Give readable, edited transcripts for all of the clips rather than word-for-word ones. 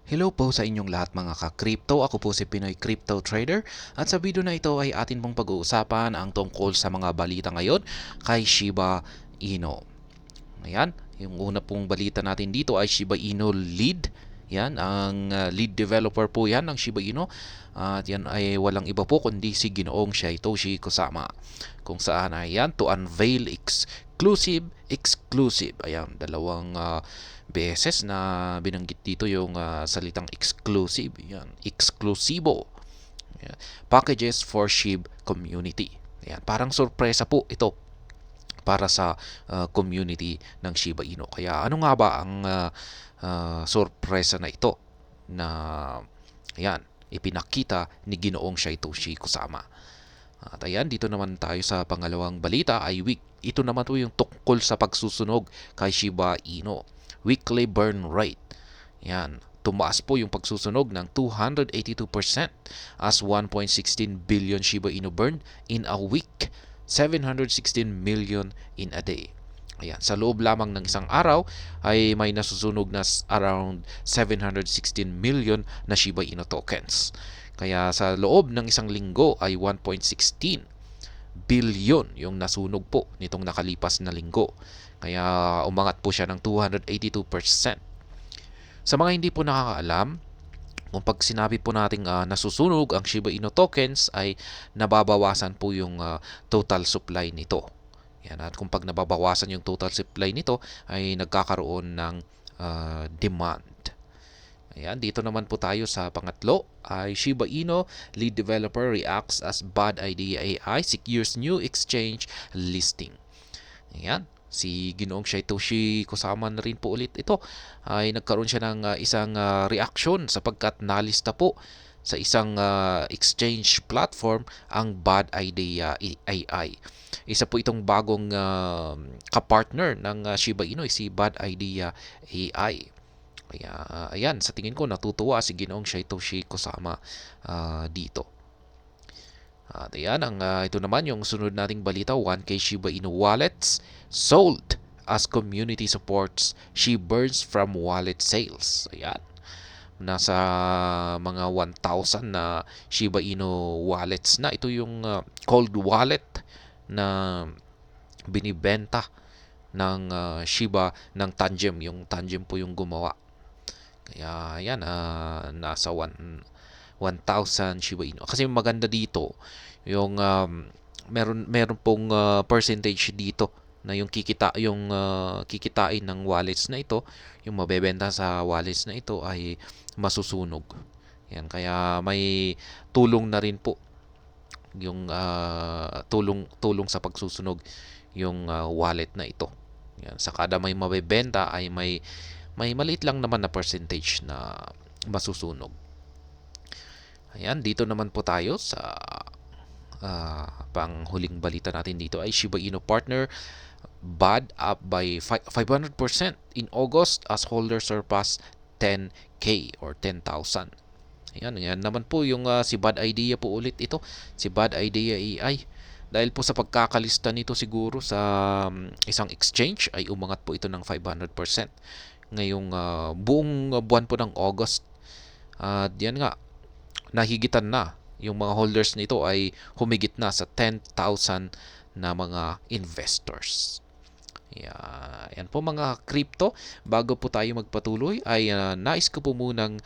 Hello po sa inyong lahat mga ka-crypto. Ako po si Pinoy Crypto Trader at sa video na ito ay atin pong pag-uusapan ang tungkol sa mga balita ngayon kay Shiba Inu. Ayan, yung una pong balita natin dito ay Shiba Inu lead. Yan, ang lead developer po yan ng Shiba Inu. At yan ay walang iba po kundi si Ginoong Satoshi Kusama. Kung saan ay yan to unveil exclusive. Ayan, dalawang beses na binanggit dito yung salitang exclusive. Yan, eksklusibo. Ayan, packages for SHIB community. Ayan, parang sorpresa po ito para sa community ng Shiba Inu. Kaya ano nga ba ang sorpresa na ito na ayan, ipinakita ni Ginoong Satoshi Kusama. At ayan, dito naman tayo sa pangalawang balita ay ito naman po yung tungkol sa pagsusunog kay Shiba Inu. Weekly burn rate. Yan, tumaas po yung pagsusunog ng 282% as 1.16 billion Shiba Inu burned in a week, 716 million in a day. Ayan, sa loob lamang ng isang araw ay may nasusunog na around 716 million na Shiba Inu tokens. Kaya sa loob ng isang linggo ay 1.16 billion yung nasunog po nitong nakalipas na linggo. Kaya umangat po siya ng 282%. Sa mga hindi po nakakaalam, kung pag sinabi po nating nasusunog ang Shiba Inu tokens ay nababawasan po yung total supply nito. Yan, at kung pag nababawasan yung total supply nito ay nagkakaroon ng demand. Ayan, dito naman po tayo sa pangatlo ay Shiba Inu lead developer reacts as bad idea AI secures new exchange listing. Ayan, si Ginoong Satoshi Kusama na rin po ulit ito ay nagkaroon siya ng isang reaction sapagkat nalista po sa isang exchange platform ang bad idea AI. Isa po itong bagong kapartner ng Shiba Inu, si Bad Idea AI. Kaya ayan, sa tingin ko natutuwa si Ginoong Satoshi Kusama dito. At ayan, ito naman yung sunod nating balita, 1K Shiba Inu wallets sold as community supports she burns from wallet sales. Ayan, nasa mga 1,000 na Shiba Inu wallets na. Ito yung cold wallet na binibenta ng Shiba ng Tangem. Yung Tangem po yung gumawa. Kaya yan, nasa 1,000 Shiba Inu. Kasi maganda dito, yung meron pong percentage dito na yung kikitain ng wallets na ito, yung mabebenta sa wallets na ito ay masusunog. Yan, kaya may tulong na rin po yung tulong sa pagsusunog yung wallet na ito. Yan, sa kada may mabebenta ay may maliit lang naman na percentage na masusunog. Ayan, dito naman po tayo sa panghuling balita natin dito ay Shiba Inu partner BAD up by 500% in August as holders surpass 10K or 10,000. Ayan, yan naman po yung si Bad Idea po ulit ito, si Bad Idea AI. Dahil po sa pagkakalista nito siguro sa isang exchange ay umangat po ito ng 500% ngayong buong buwan po ng August. At yan nga, nahigitan na yung mga holders nito ay humigit na sa 10,000 na mga investors. Yan po mga crypto. Bago po tayo magpatuloy ay nais ko po munang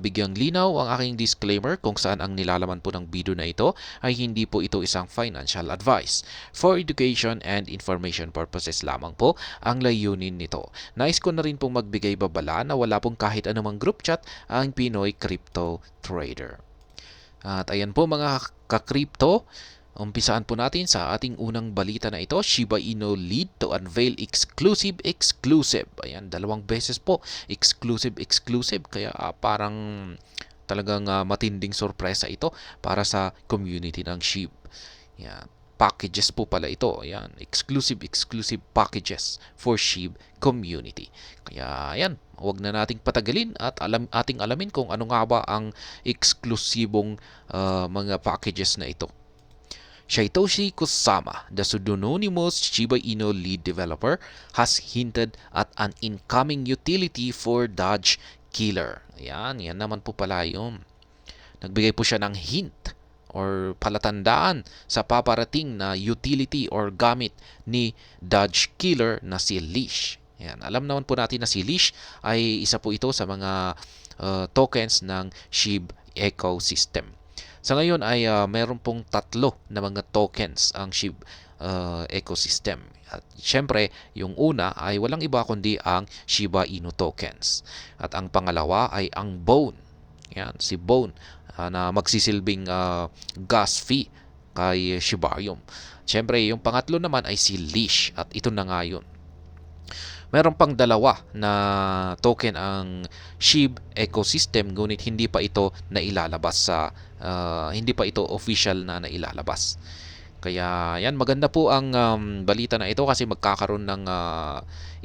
bigyang linaw ang aking disclaimer kung saan ang nilalaman po ng video na ito ay hindi po ito isang financial advice. For education and information purposes lamang po ang layunin nito. Nais ko na rin pong magbigay babala na wala pong kahit anumang group chat ang Pinoy Crypto Trader. At ayan po mga ka-crypto, umpisaan po natin sa ating unang balita na ito, Shiba Inu lead to unveil exclusive. Ayan, dalawang beses po, exclusive. Kaya parang talagang matinding sorpresa ito para sa community ng SHIB. Yan, packages po pala ito. Ayan, exclusive packages for SHIB community. Kaya ayan, huwag na nating patagalin at ating alamin kung ano nga ba ang eksklusibong mga packages na ito. Satoshi Kusama, the pseudonymous Shiba Inu lead developer, has hinted at an incoming utility for Doge Killer. Yan naman po pala yun. Nagbigay po siya ng hint or palatandaan sa paparating na utility or gamit ni Dodge Killer na si Leash. Yan. Alam naman po natin na si Leash ay isa po ito sa mga tokens ng SHIB ecosystem. Sa ngayon ay meron pong 3 na mga tokens ang SHIB ecosystem. At syempre, yung una ay walang iba kundi ang Shiba Inu tokens. At ang pangalawa ay ang Bone. Yan, si Bone na magsisilbing gas fee kay Shibarium. Syempre, yung pangatlo naman ay si Leash at ito na nga yun. Meron pang 2 na token ang SHIB ecosystem ngunit hindi pa ito nailalabas sa hindi pa ito official na nailalabas. Kaya yan, maganda po ang balita na ito kasi magkakaroon ng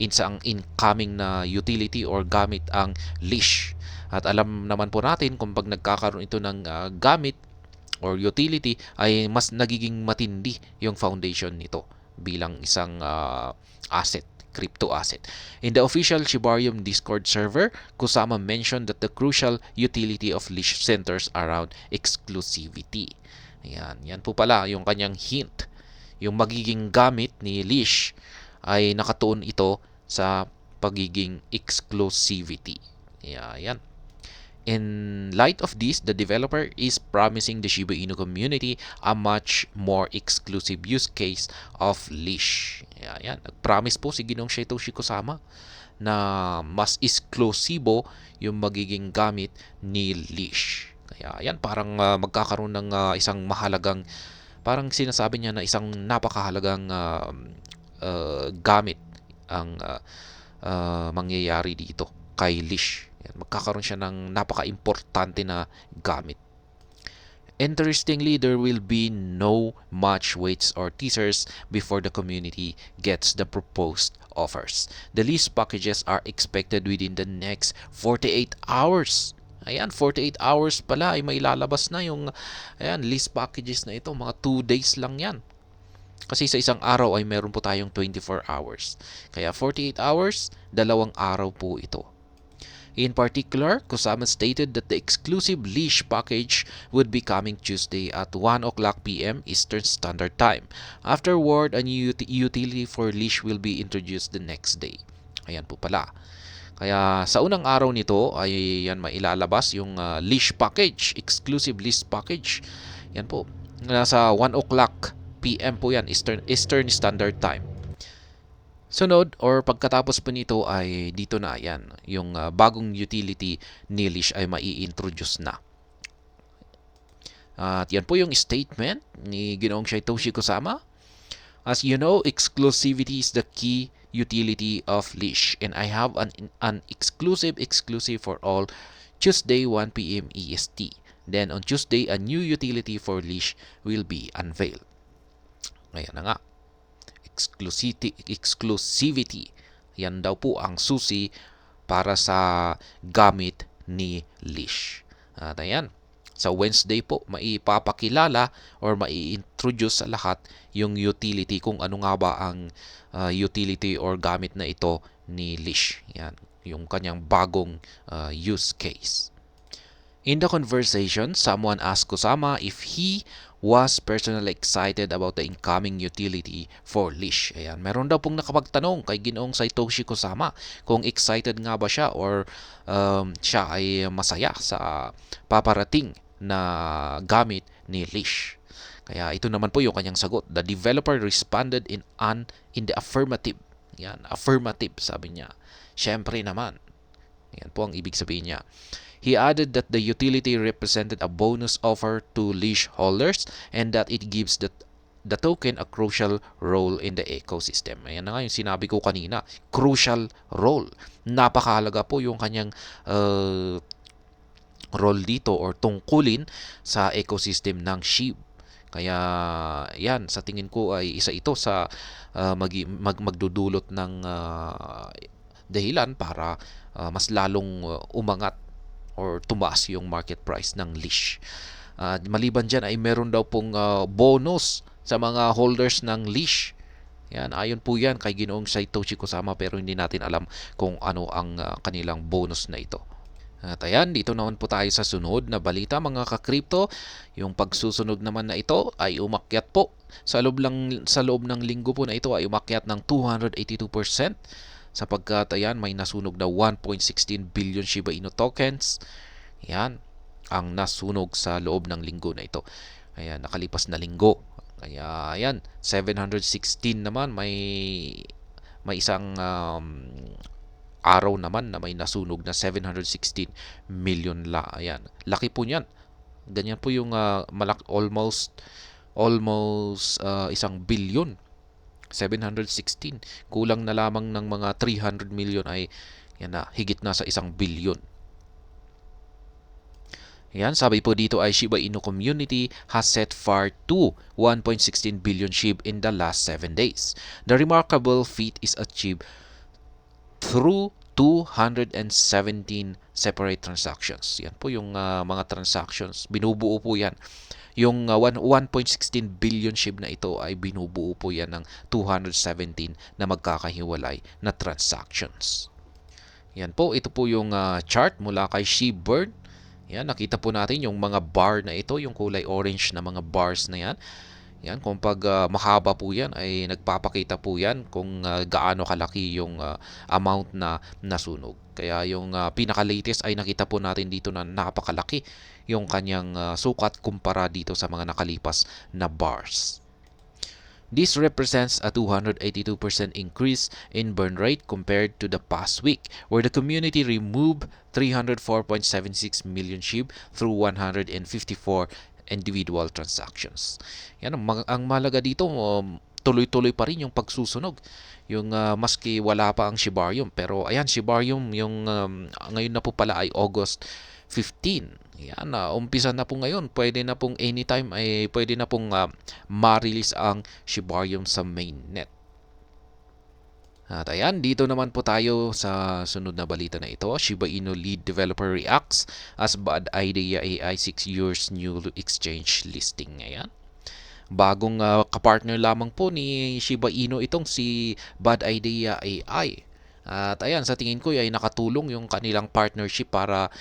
isang incoming na utility or gamit ang Leash. At alam naman po natin kung pag nagkakaroon ito ng gamit or utility ay mas nagiging matindi yung foundation nito bilang isang asset, crypto asset. In the official Shibarium Discord server, Kusama mentioned that the crucial utility of Leash centers around exclusivity. Yan po pala yung kanyang hint. Yung magiging gamit ni Leash ay nakatuon ito sa pagiging exclusivity. Yan. In light of this, the developer is promising the Shiba Inu community a much more exclusive use case of Leash. Yan. Nag-promise po si Ginoong Satoshi Kusama na mas eksklusibo yung magiging gamit ni Leash. Kaya yan, parang magkakaroon ng isang mahalagang, parang sinasabi niya na isang napakahalagang gamit ang mangyayari dito kay Leash. Yan, magkakaroon siya ng napaka-importante na gamit. Interestingly, there will be no much waits or teasers before the community gets the proposed offers. The lease packages are expected within the next 48 hours. Ayan, 48 hours pala ay mailalabas na yung lease packages na ito. Mga 2 days lang yan. Kasi sa isang araw ay meron po tayong 24 hours. Kaya 48 hours, 2 araw po ito. In particular, Kusama stated that the exclusive Leash package would be coming Tuesday at 1 o'clock p.m. Eastern Standard Time. Afterward, a new utility for Leash will be introduced the next day. Ayan po pala. Kaya sa unang araw nito ay yan mailalabas yung Leash package, exclusive Leash package. Yan po. Nasa 1 o'clock p.m. po yan, Eastern Standard Time. Sunod or pagkatapos po nito ay dito na yan, yung bagong utility ni Leash ay mai-introduce na. At yan po yung statement ni Ginoong Satoshi Kusama. As you know, exclusivity is the key utility of Leash, and I have an exclusive for all Tuesday 1 p.m. EST. Then on Tuesday, a new utility for Leash will be unveiled. Ayan na nga. Exclusivity. Yan daw po ang susi para sa gamit ni Leash. At ayan, sa Wednesday po, maipapakilala or mai-introduce sa lahat yung utility, kung ano nga ba ang utility or gamit na ito ni Leash. Yan, yung kanyang bagong use case. In the conversation, someone asked Kusama if he was personally excited about the incoming utility for Leash. Ayan, meron daw pong nakapagtanong kay Ginoong Satoshi Kusama kung excited nga ba siya or siya ay masaya sa paparating na gamit ni Leash. Kaya ito naman po yung kanyang sagot. The developer responded in the affirmative. Yan, affirmative sabi niya. Syempre naman. Yan po ang ibig sabihin niya. He added that the utility represented a bonus offer to Leash holders and that it gives the token a crucial role in the ecosystem. Ayan na nga yung sinabi ko kanina. Crucial role. Napakahalaga po yung kanyang role dito or tungkulin sa ecosystem ng SHIB. Kaya yan, sa tingin ko ay isa ito sa magdudulot ng dahilan para mas lalong umangat or tumaas yung market price ng Leash. Maliban dyan ay meron daw pong bonus sa mga holders ng Leash. Yan, ayon po yan kay Ginoong Satoshi Kusama pero hindi natin alam kung ano ang kanilang bonus na ito. At ayan, dito naman po tayo sa sunod na balita mga ka-crypto. Yung pagsusunog naman na ito ay umakyat po. Sa loob ng linggo po na ito ay umakyat ng 282% sapagkat ayan, may nasunog na 1.16 billion Shiba Inu tokens. Yan ang nasunog sa loob ng linggo na ito. Ayan, nakalipas na linggo. Kaya ayan, 716 naman may isang araw naman na may nasunog na 716 million ayan. Laki po niyan. Ganyan po yung almost isang billion. 716. Kulang na lamang ng mga 300 million ay yan na, higit na sa isang billion. Yan, sabi po dito ay Shiba Inu community has set fire to 1.16 billion SHIB in the last 7 days. The remarkable feat is achieved through 217 separate transactions. Yan po yung mga transactions. Binubuo po yan. Yung 1.16 billion SHIB na ito ay binubuo po yan ng 217 na magkakahiwalay na transactions. Yan po, ito po yung chart mula kay SHIBBird. Yan, nakita po natin yung mga bar na ito, yung kulay orange na mga bars na yan. Yan, kung pag mahaba po yan, ay nagpapakita po yan kung gaano kalaki yung amount na nasunog. Kaya yung pinaka-latest ay nakita po natin dito na napakalaki yung kanyang sukat kumpara dito sa mga nakalipas na bars. This represents a 282% increase in burn rate compared to the past week, where the community removed 304.76 million SHIB through 154 individual transactions. Yan ang mahalaga dito, tuloy-tuloy pa rin yung pagsusunog. Yung maski wala pa ang Shibarium, pero ayan, Shibarium yung ngayon na po pala ay August 15. Yan, umpisa na po ngayon. Pwede na pong anytime ay pwede na pong ma-release ang Shibarium sa mainnet. At ayan, dito naman po tayo sa sunod na balita na ito. Shiba Inu lead developer reacts as Bad Idea AI 6 years new exchange listing. Ayan. Bagong kapartner lamang po ni Shiba Inu itong si Bad Idea AI. At ayan, sa tingin ko ay nakatulong yung kanilang partnership para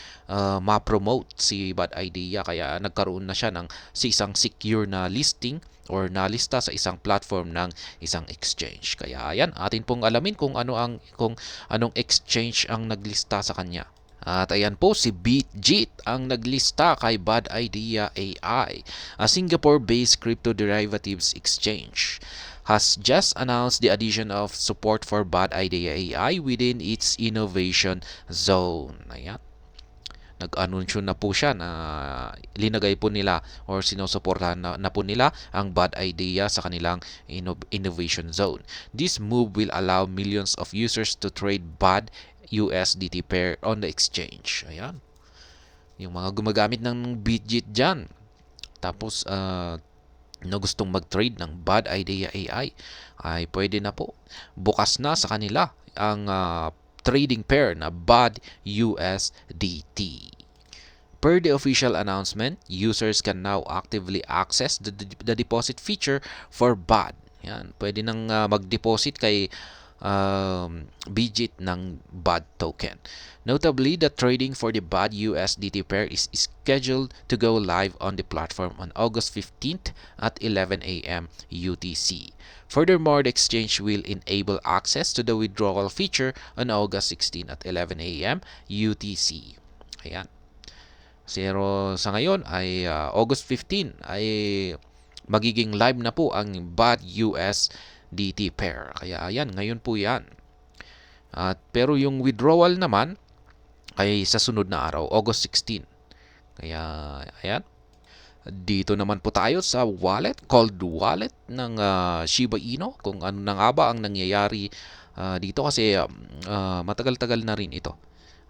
ma-promote si Bad Idea. Kaya nagkaroon na siya ng isang secure na listing or nalista sa isang platform ng isang exchange. Kaya ayan, atin pong alamin kung anong exchange ang naglista sa kanya. At ayan po, si BitJit ang naglista kay Bad Idea AI, a Singapore-based crypto derivatives exchange, has just announced the addition of support for Bad Idea AI within its innovation zone. Ayan. Nag-anunsyo na po siya na linagay po nila or sinusuportahan na po nila ang Bad Idea sa kanilang innovation zone. This move will allow millions of users to trade Bad USDT pair on the exchange. Ayan. Yung mga gumagamit ng BitJit dyan. Tapos, na gustong mag-trade ng Bad Idea AI ay pwede na po. Bukas na sa kanila ang trading pair na Bad USDT. Per the official announcement, users can now actively access the deposit feature for Bad. Yan, pwede nang mag-deposit kay BitJit ng Bad token. Notably, the trading for the Bad USDT pair is scheduled to go live on the platform on August 15th at 11 a.m. UTC. Furthermore, the exchange will enable access to the withdrawal feature on August 16 at 11 a.m. UTC. Ayan. Pero sa ngayon ay August 15 ay magiging live na po ang Bad USDT pair. Kaya ayan, ngayon po yan. Pero yung withdrawal naman ay sa sunod na araw, August 16. Kaya ayan. Dito naman po tayo sa wallet, cold wallet ng Shiba Inu. Kung ano na nga ba ang nangyayari dito kasi matagal-tagal na rin ito.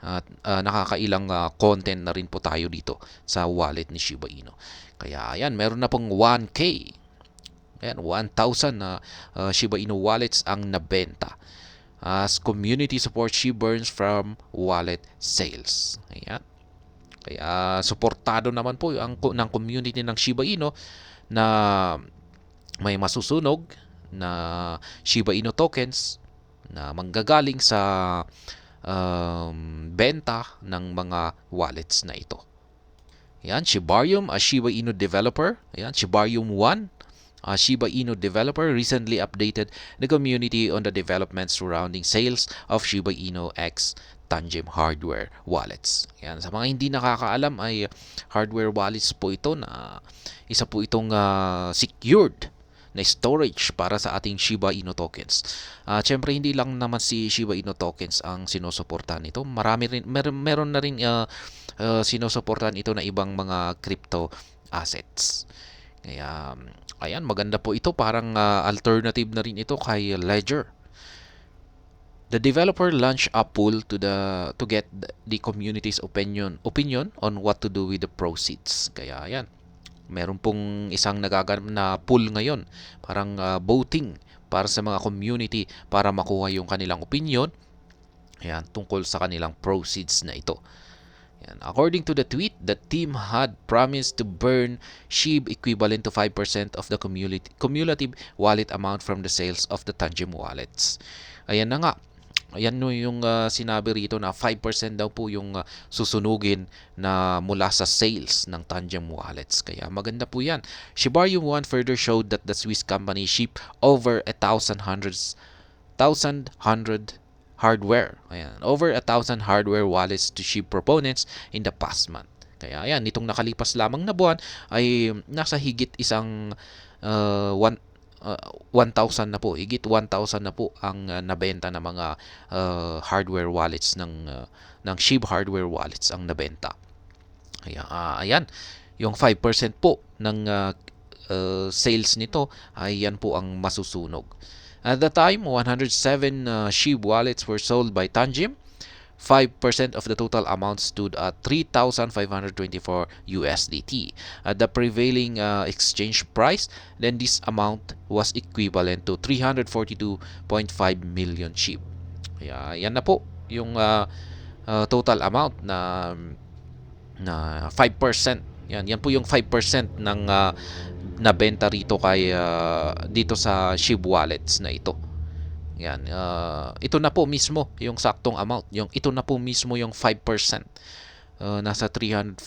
At nakakailang content na rin po tayo dito sa wallet ni Shiba Inu. Kaya ayan, meron na pong 1K. Ayan, 1,000 na Shiba Inu wallets ang nabenta as community support she burns from wallet sales. Ayan. Kaya suportado naman po ng community ng Shiba Inu na may masusunog na Shiba Inu tokens na manggagaling sa benta ng mga wallets na ito. Ayan, Shibarium, a Shiba Inu developer. Ayan, Shibarium 1, a Shiba Inu developer, recently updated the community on the developments surrounding sales of Shiba Inu X Tangem hardware wallets. Ayan, sa mga hindi nakakaalam ay hardware wallets po ito na isa po itong secured na storage para sa ating Shiba Inu tokens. Siyempre hindi lang naman si Shiba Inu tokens ang sinusuportahan nito. Marami rin meron na rin sinusuportahan ito na ibang mga crypto assets. Kaya ayan, maganda po ito, parang alternative na rin ito kay Ledger. The developer launched a poll to get the community's opinion on what to do with the proceeds. Kaya ayan, meron pong isang nagaganap na poll ngayon, parang voting para sa mga community para makuha yung kanilang opinion, ayan, tungkol sa kanilang proceeds na ito. Ayan. According to the tweet, the team had promised to burn SHIB equivalent to 5% of the cumulative wallet amount from the sales of the Tangem wallets. Ayan na nga. Ayan no yung sinabi rito na 5% daw po yung susunugin na mula sa sales ng Tangem wallets. Kaya maganda po yan. Shibarium 1 further showed that the Swiss company shipped over 1,000 hardware. Ayan, over 1,000 hardware wallets to SHIB proponents in the past month. Kaya ayan, nitong nakalipas lamang na buwan ay nasa higit isang 1,000 na po, higit 1,000 na po ang nabenta na mga hardware wallets ng SHIB hardware wallets ang nabenta. Kaya ayan, yung 5% po ng sales nito ay yan po ang masusunog. At the time, 107 SHIB wallets were sold by Tangem. 5% of the total amount stood at 3,524 USDT. At the prevailing exchange price, then this amount was equivalent to 342.5 million SHIB. Kaya yan na po yung total amount na 5%. Yan po yung 5% ng nabenta rito kay dito sa SHIB wallets na ito. Yan, ito na po mismo yung saktong amount. Ito na po mismo yung 5%. Nasa 342.5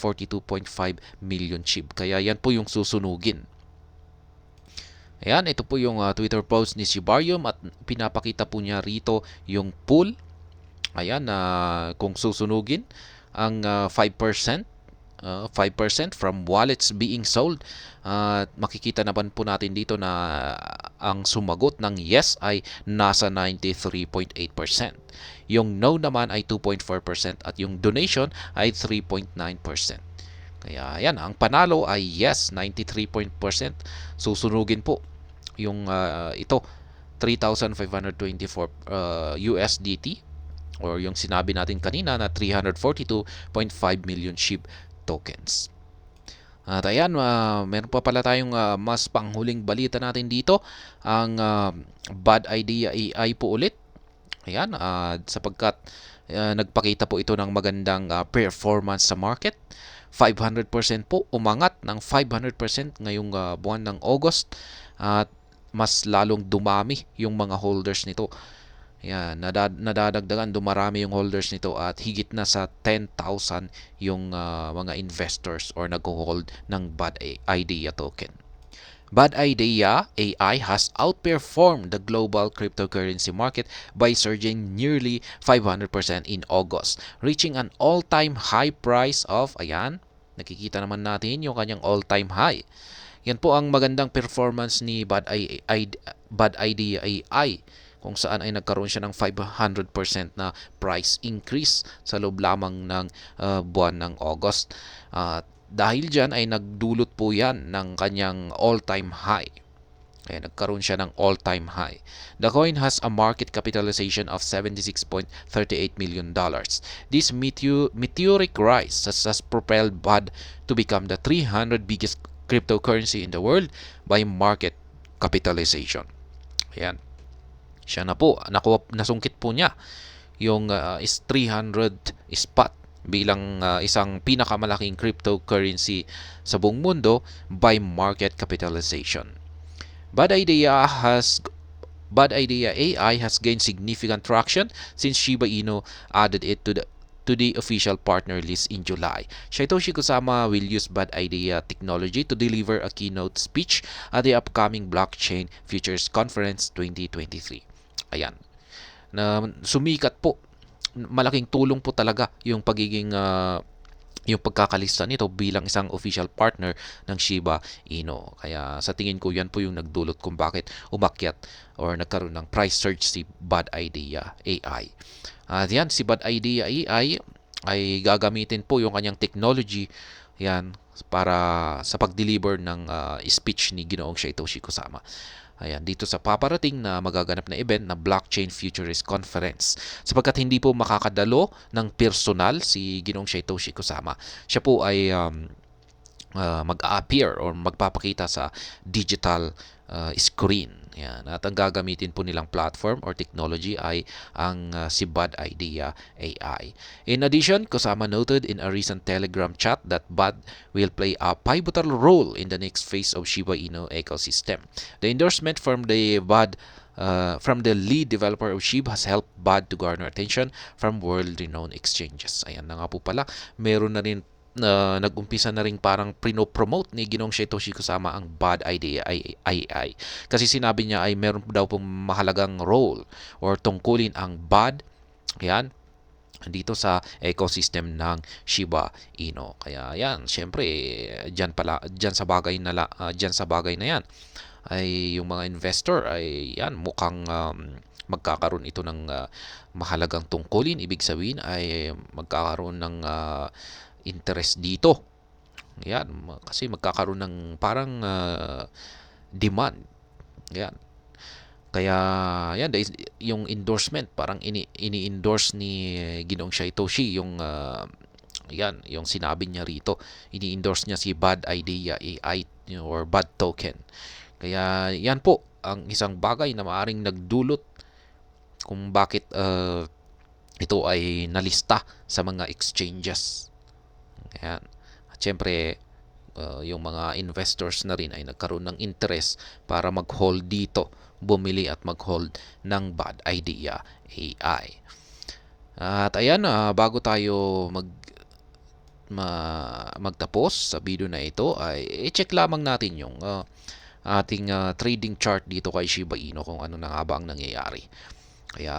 million SHIB. Kaya yan po yung susunugin. Ayan, ito po yung Twitter post ni Shibarium at pinapakita po niya rito yung pool. Ayan, kung susunugin ang 5%. 5% from wallets being sold. Makikita naman po natin dito na ang sumagot ng yes ay nasa 93.8%. Yung no naman ay 2.4% at yung donation ay 3.9%. Kaya yan, ang panalo ay yes, 93%. Susunugin po yung ito, 3,524 USDT or yung sinabi natin kanina na 342.5 million SHIB tokens. At ayan, meron pa pala tayong mas panghuling balita natin dito, ang Bad Idea AI po ulit. Ayan, sapagkat nagpakita po ito ng magandang performance sa market. 500% po, umangat ng 500% ngayong buwan ng August at mas lalong dumami yung mga holders nito. Yan, nadadagdagan, dumarami yung holders nito at higit na sa 10,000 yung mga investors or nag-hold ng Bad Idea token. Bad Idea AI has outperformed the global cryptocurrency market by surging nearly 500% in August, reaching an all-time high price of, ayan, nakikita naman natin yung kanyang all-time high. Yan po ang magandang performance ni Bad Idea AI, kung saan ay nagkaroon siya ng 500% na price increase sa loob lamang ng buwan ng August. Dahil dyan ay nagdulot po yan ng kanyang all-time high. Kaya nagkaroon siya ng all-time high. The coin has a market capitalization of $76.38 million. This meteoric rise has propelled BUD to become the 300 biggest cryptocurrency in the world by market capitalization. Ayan. Siya na po, nasungkit po niya yung is 300 spot bilang isang pinakamalaking cryptocurrency sa buong mundo by market capitalization. Bad Idea has Bad Idea AI has gained significant traction since Shiba Inu added it to the official partner list in July. Satoshi Kusama will use Bad Idea technology to deliver a keynote speech at the upcoming Blockchain Futures Conference 2023. Ayan. Na sumikat po. Malaking tulong po talaga yung pagiging yung pagkakalista nito bilang isang official partner ng Shiba Inu. Kaya sa tingin ko yan po yung nagdulot kung bakit umakyat or nagkaroon ng price surge si Bad Idea AI. At yan, si Bad Idea AI ay gagamitin po yung kanyang technology yan para sa pag-deliver ng speech ni Ginoong Satoshi Kusama. Ayan, dito sa paparating na magaganap na event na Blockchain Futurist Conference. Sapagkat hindi po makakadalo ng personal si Ginoong Satoshi Kusama. Siya po ay mag-appear or magpapakita sa digital screen. Yan. At ang gagamitin po nilang platform or technology ay ang si Bad Idea AI. In addition, Kusama noted in a recent Telegram chat that Bad will play a pivotal role in the next phase of Shiba Inu ecosystem. The endorsement from the lead developer of SHIB has helped Bad to garner attention from world-renowned exchanges. Ayan na nga po pala, meron na rin nag-umpisa na rin parang prino-promote ni Ginoong Satoshi Kusama ang Bad Idea AI. Kasi sinabi niya ay meron daw pong mahalagang role or tungkulin ang Bad, yan, dito sa ecosystem ng Shiba Inu. Kaya yan, syempre diyan sa bagay na yan ay yung mga investor ay yan mukhang magkakaroon ito ng mahalagang tungkulin. Ibig sabihin ay magkakaroon ng interest dito. Yan, kasi magkakaroon ng parang demand. Yan. Kaya yan, yung endorsement parang ini-endorse ni Ginoong Satoshi yung yan, yung sinabi niya rito. Ini-endorse niya si Bad Idea AI or Bad Token. Kaya yan po ang isang bagay na maaring nagdulot kung bakit ito ay nalista sa mga exchanges. Ayan. At syempre, yung mga investors na rin ay nagkaroon ng interest para mag-hold dito, bumili at mag-hold ng Bad Idea AI. At ayan, bago tayo magtapos sa video na ito, ay i-check lamang natin yung ating trading chart dito kay Shiba Inu kung ano na nga ba ang nangyayari. Kaya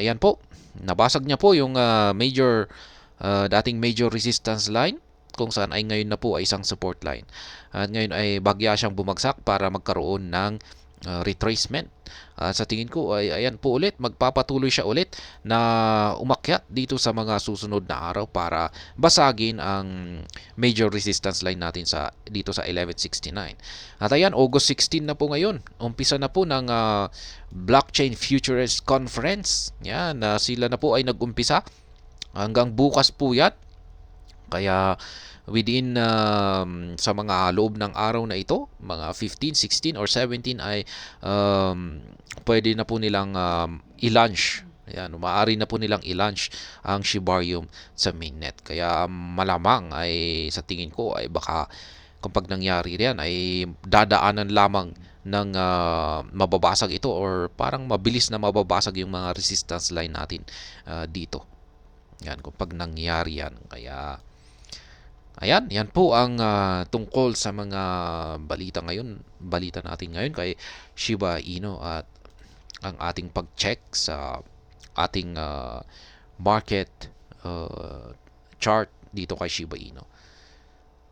ayan po, nabasag niya po yung dating major resistance line kung saan ay ngayon na po ay isang support line. At ngayon ay bagya siyang bumagsak para magkaroon ng retracement. Sa tingin ko ay ayan po ulit, magpapatuloy siya ulit na umakyat dito sa mga susunod na araw para basagin ang major resistance line natin dito sa 1169. At ayan, August 16 na po ngayon. Umpisa na po ng Blockchain Futures Conference. Yan, sila na po ay nag-umpisa. Hanggang bukas po yan. Kaya within sa mga loob ng araw na ito, mga 15, 16, or 17 ay pwede na po nilang i-launch. Ayan, maaari na po nilang i-launch ang Shibarium sa mainnet. Kaya malamang ay sa tingin ko ay baka kapag nangyari riyan ay dadaanan lamang ng mababasag ito or parang mabilis na mababasag yung mga resistance line natin dito. Yan, kapag nangyari yan. Kaya ayan, yan po ang tungkol sa mga balita natin ngayon kay Shiba Inu at ang ating pag-check sa ating market chart dito kay Shiba Inu.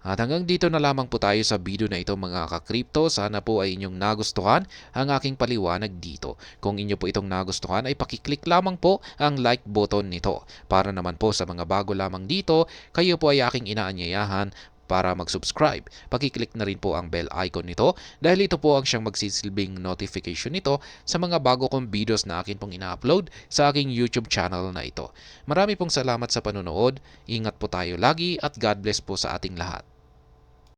At hanggang dito na lamang po tayo sa video na ito mga ka-crypto. Sana po ay inyong nagustuhan ang aking paliwanag dito. Kung inyo po itong nagustuhan ay pakiclick lamang po ang like button nito. Para naman po sa mga bago lamang dito, kayo po ay aking inaanyayahan para mag-subscribe. Pakiclick na rin po ang bell icon nito dahil ito po ang siyang magsisilbing notification nito sa mga bago kong videos na akin pong ina-upload sa aking YouTube channel na ito. Marami pong salamat sa panonood. Ingat po tayo lagi at God bless po sa ating lahat.